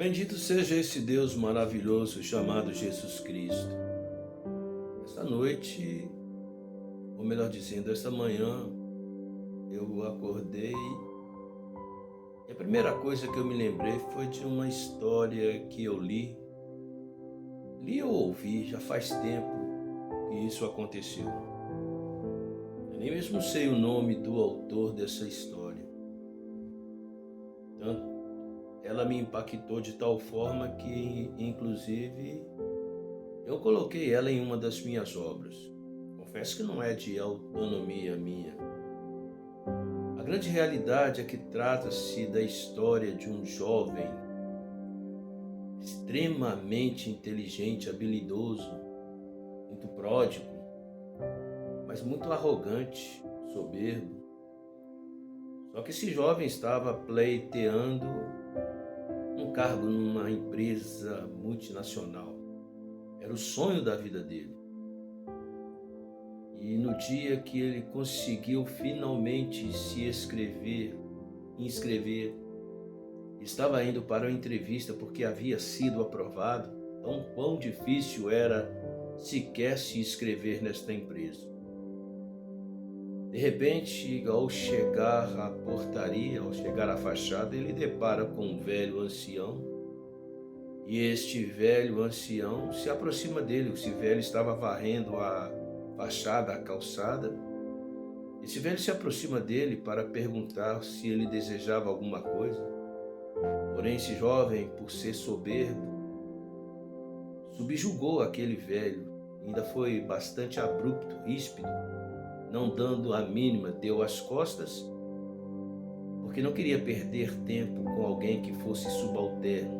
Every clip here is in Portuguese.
Bendito seja esse Deus maravilhoso chamado Jesus Cristo. Esta noite, ou melhor dizendo, esta manhã, eu acordei e a primeira coisa que eu me lembrei foi de uma história que eu li. Li ou ouvi, já faz tempo que isso aconteceu. Eu nem mesmo sei o nome do autor dessa história. Tanto ela me impactou de tal forma que, inclusive, eu coloquei ela em uma das minhas obras. Confesso que não é de autonomia minha. A grande realidade é que trata-se da história de um jovem extremamente inteligente, habilidoso, muito pródigo, mas muito arrogante, soberbo. Só que esse jovem estava pleiteando um cargo numa empresa multinacional. Era o sonho da vida dele. E no dia que ele conseguiu finalmente se inscrever, estava indo para uma entrevista porque havia sido aprovado, então quão difícil era sequer se inscrever nesta empresa. De repente, ao chegar à portaria, ao chegar à fachada, ele depara com um velho ancião. E este velho ancião se aproxima dele. Esse velho estava varrendo a fachada, a calçada. Esse velho se aproxima dele para perguntar se ele desejava alguma coisa. Porém, esse jovem, por ser soberbo, subjugou aquele velho. Ainda foi bastante abrupto, ríspido, não dando a mínima, deu as costas, porque não queria perder tempo com alguém que fosse subalterno.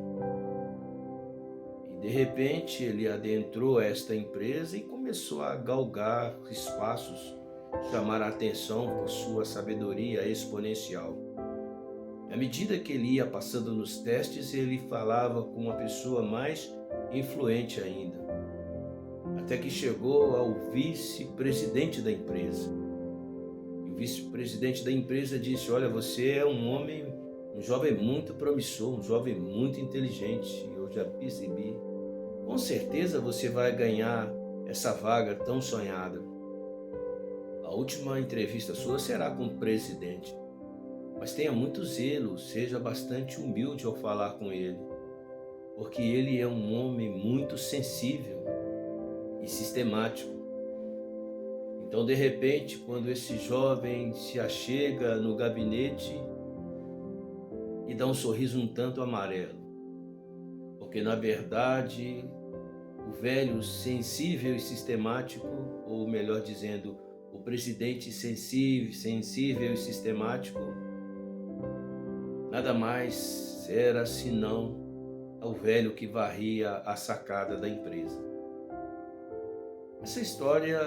De repente, ele adentrou esta empresa e começou a galgar espaços, chamar a atenção por sua sabedoria exponencial. À medida que ele ia passando nos testes, ele falava com uma pessoa mais influente ainda, até que chegou ao vice-presidente da empresa. E o vice-presidente da empresa disse: "Olha, você é um jovem muito promissor, um jovem muito inteligente, eu já percebi. Com certeza você vai ganhar essa vaga tão sonhada. A última entrevista sua será com o presidente, mas tenha muito zelo, seja bastante humilde ao falar com ele, porque ele é um homem muito sensível e sistemático." Então, de repente, quando esse jovem se achega no gabinete e dá um sorriso um tanto amarelo, porque na verdade o velho sensível e sistemático, ou melhor dizendo, o presidente sensível e sistemático, nada mais era senão o velho que varria a sacada da empresa. Essa história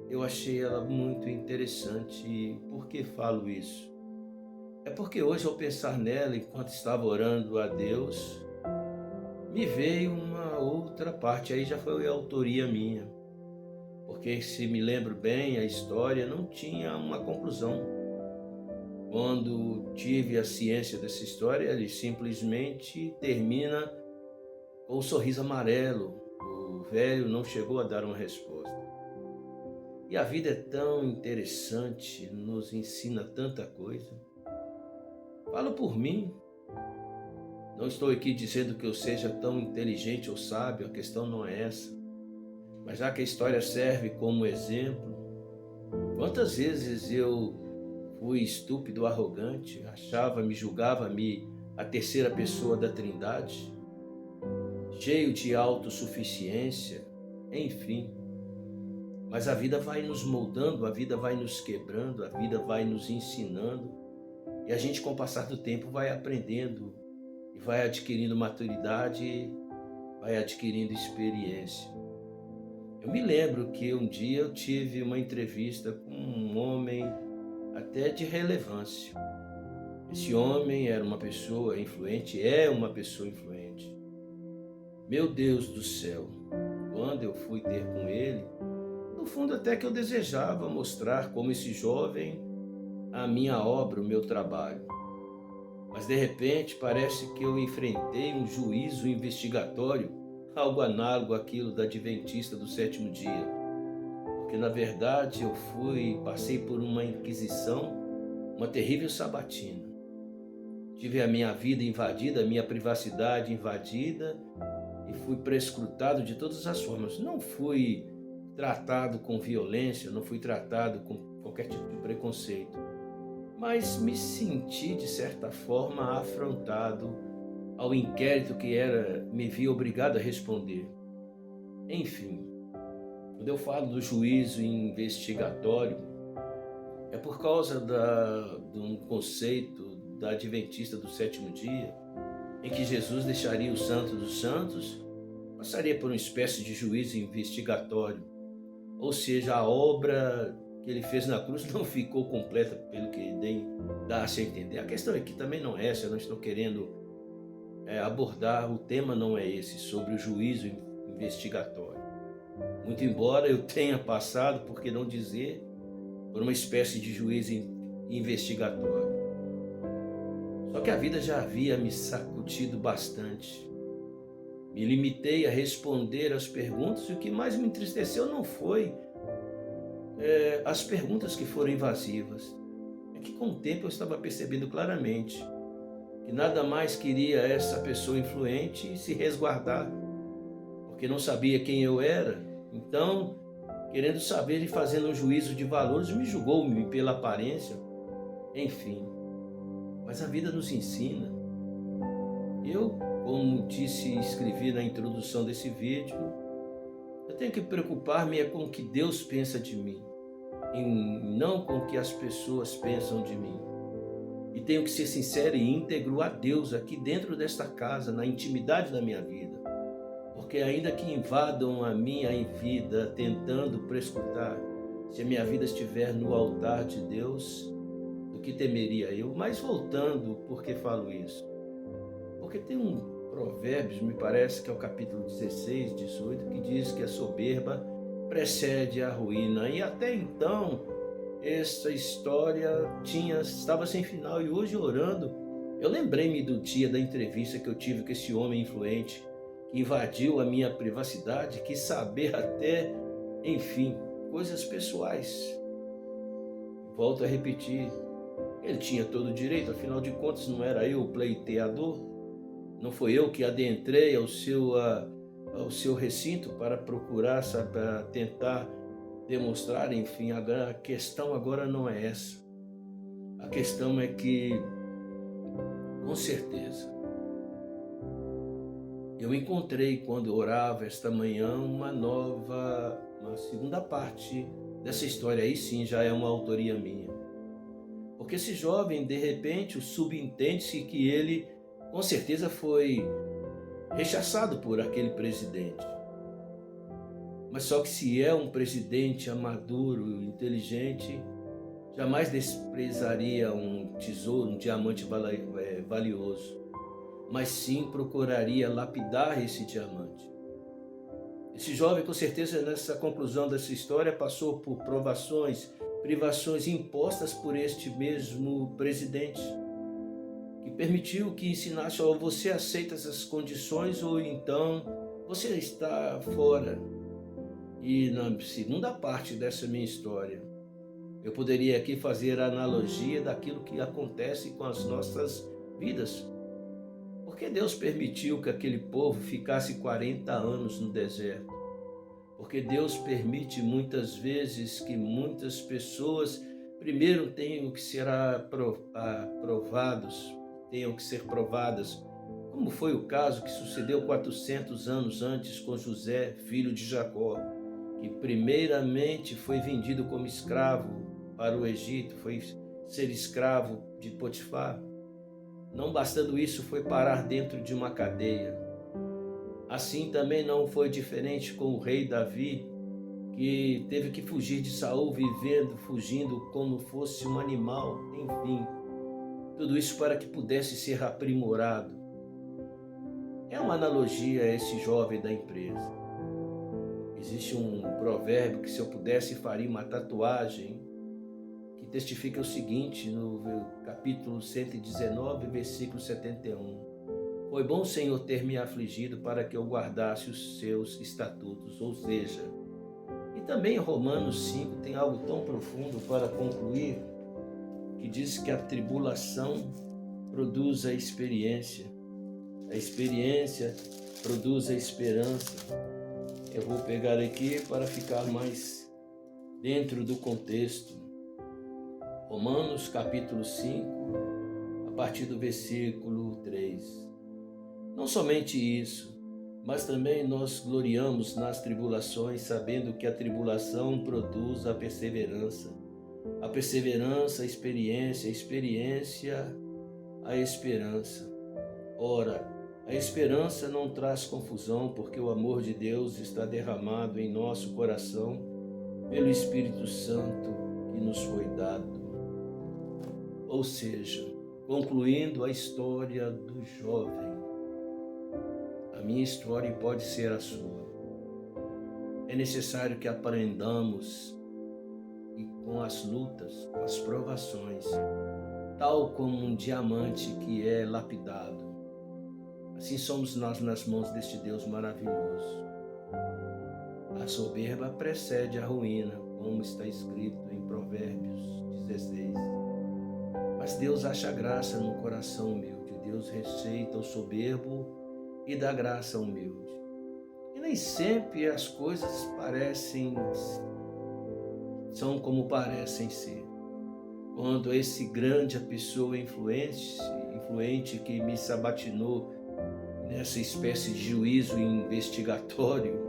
eu achei ela muito interessante. E por que falo isso? É porque hoje, ao pensar nela, enquanto estava orando a Deus, me veio uma outra parte. Aí já foi a autoria minha, porque, se me lembro bem, a história não tinha uma conclusão. Quando tive a ciência dessa história, ele simplesmente termina com um sorriso amarelo. O velho não chegou a dar uma resposta. E a vida é tão interessante, nos ensina tanta coisa. Falo por mim. Não estou aqui dizendo que eu seja tão inteligente ou sábio, a questão não é essa. Mas já que a história serve como exemplo, quantas vezes eu fui estúpido, arrogante, julgava-me a terceira pessoa da Trindade, cheio de autossuficiência, enfim. Mas a vida vai nos moldando, a vida vai nos quebrando, a vida vai nos ensinando, e a gente, com o passar do tempo, vai aprendendo e vai adquirindo maturidade, vai adquirindo experiência. Eu me lembro que um dia eu tive uma entrevista com um homem até de relevância. Esse homem era uma pessoa influente, é uma pessoa influente. Meu Deus do céu, quando eu fui ter com ele, no fundo até que eu desejava mostrar como esse jovem a minha obra, o meu trabalho. Mas de repente parece que eu enfrentei um juízo investigatório, algo análogo àquilo da Adventista do sétimo dia. Porque na verdade passei por uma inquisição, uma terrível sabatina. Tive a minha vida invadida, a minha privacidade invadida e fui prescrutado de todas as formas. Não fui tratado com violência, não fui tratado com qualquer tipo de preconceito, mas me senti de certa forma afrontado ao inquérito que me via obrigado a responder. Enfim, quando eu falo do juízo investigatório, é por causa de um conceito da Adventista do sétimo dia, em que Jesus deixaria o Santo dos Santos, passaria por uma espécie de juízo investigatório. Ou seja, a obra que ele fez na cruz não ficou completa, pelo que dá-se a entender. A questão aqui também não é essa, eu não estou querendo abordar, o tema não é esse, sobre o juízo investigatório. Muito embora eu tenha passado, por que não dizer, por uma espécie de juízo investigatório. Só que a vida já havia me sacudido bastante. Me limitei a responder as perguntas e o que mais me entristeceu não foi as perguntas que foram invasivas. É que com o tempo eu estava percebendo claramente que nada mais queria essa pessoa influente se resguardar, porque não sabia quem eu era. Então, querendo saber e fazendo um juízo de valores, me julgou-me pela aparência. Enfim, mas a vida nos ensina. Eu, como disse e escrevi na introdução desse vídeo, eu tenho que preocupar-me com o que Deus pensa de mim, e não com o que as pessoas pensam de mim. E tenho que ser sincero e íntegro a Deus aqui dentro desta casa, na intimidade da minha vida. Porque ainda que invadam a minha vida tentando prescrutar, se a minha vida estiver no altar de Deus, do que temeria eu? Mas voltando, por que falo isso? Porque tem um Provérbios, me parece que é o capítulo 16, 18, que diz que a soberba precede a ruína. E até então, essa história estava sem final. E hoje, orando, eu lembrei-me do dia da entrevista que eu tive com esse homem influente, que invadiu a minha privacidade, quis saber até, enfim, coisas pessoais. Volto a repetir, ele tinha todo o direito, afinal de contas não era eu o pleiteador, não foi eu que adentrei ao seu recinto para procurar, para tentar demonstrar, enfim. A questão agora não é essa. A questão é que, com certeza, eu encontrei, quando orava esta manhã, uma segunda parte dessa história. Aí sim já é uma autoria minha. Porque esse jovem, de repente, subentende-se que ele, com certeza, foi rechaçado por aquele presidente. Mas só que se é um presidente amaduro, inteligente, jamais desprezaria um tesouro, um diamante valioso, mas sim procuraria lapidar esse diamante. Esse jovem, com certeza, nessa conclusão dessa história, passou por provações, privações impostas por este mesmo presidente, que permitiu que ensinasse: ou você aceita essas condições, ou então você está fora. E na segunda parte dessa minha história, eu poderia aqui fazer a analogia daquilo que acontece com as nossas vidas. Porque Deus permitiu que aquele povo ficasse 40 anos no deserto. Porque Deus permite muitas vezes que muitas pessoas primeiro tenham que ser aprovados, tenham que ser provadas, como foi o caso que sucedeu 400 anos antes com José, filho de Jacó, que primeiramente foi vendido como escravo para o Egito, foi ser escravo de Potifar. Não bastando isso, foi parar dentro de uma cadeia. Assim também não foi diferente com o rei Davi, que teve que fugir de Saul, fugindo como fosse um animal, enfim. Tudo isso para que pudesse ser aprimorado. É uma analogia a esse jovem da empresa. Existe um provérbio que, se eu pudesse, faria uma tatuagem, que testifica o seguinte no capítulo 119, versículo 71. Foi bom, Senhor, ter me afligido para que eu guardasse os seus estatutos, ou seja, e também Romanos 5 tem algo tão profundo para concluir, que diz que a tribulação produz a experiência produz a esperança. Eu vou pegar aqui para ficar mais dentro do contexto. Romanos capítulo 5, a partir do versículo 3. Não somente isso, mas também nós gloriamos nas tribulações, sabendo que a tribulação produz a perseverança, a experiência, a experiência, a esperança. Ora, a esperança não traz confusão, porque o amor de Deus está derramado em nosso coração pelo Espírito Santo que nos foi dado. Ou seja, concluindo a história do jovem, a minha história pode ser a sua. É necessário que aprendamos e com as lutas, com as provações, tal como um diamante que é lapidado, assim somos nós nas mãos deste Deus maravilhoso. A soberba precede a ruína, como está escrito em Provérbios 16. Mas Deus acha graça no coração humilde. Deus rejeita o soberbo e dá graça ao humilde. E nem sempre as coisas são como parecem ser. Quando esse grande pessoa influente que me sabatinou nessa espécie de juízo investigatório,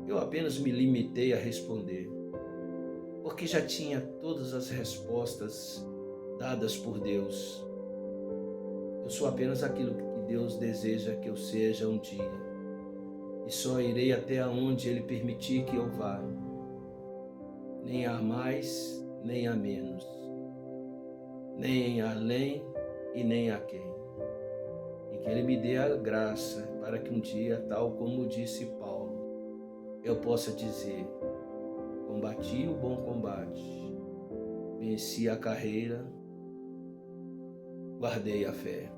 eu apenas me limitei a responder, porque já tinha todas as respostas dadas por Deus. Eu sou apenas aquilo que Deus deseja que eu seja um dia, e só irei até onde Ele permitir que eu vá, nem a mais, nem a menos, nem além e nem a quem. E que Ele me dê a graça para que um dia, tal como disse Paulo, eu possa dizer: combati o bom combate, venci a carreira, guardei a fé.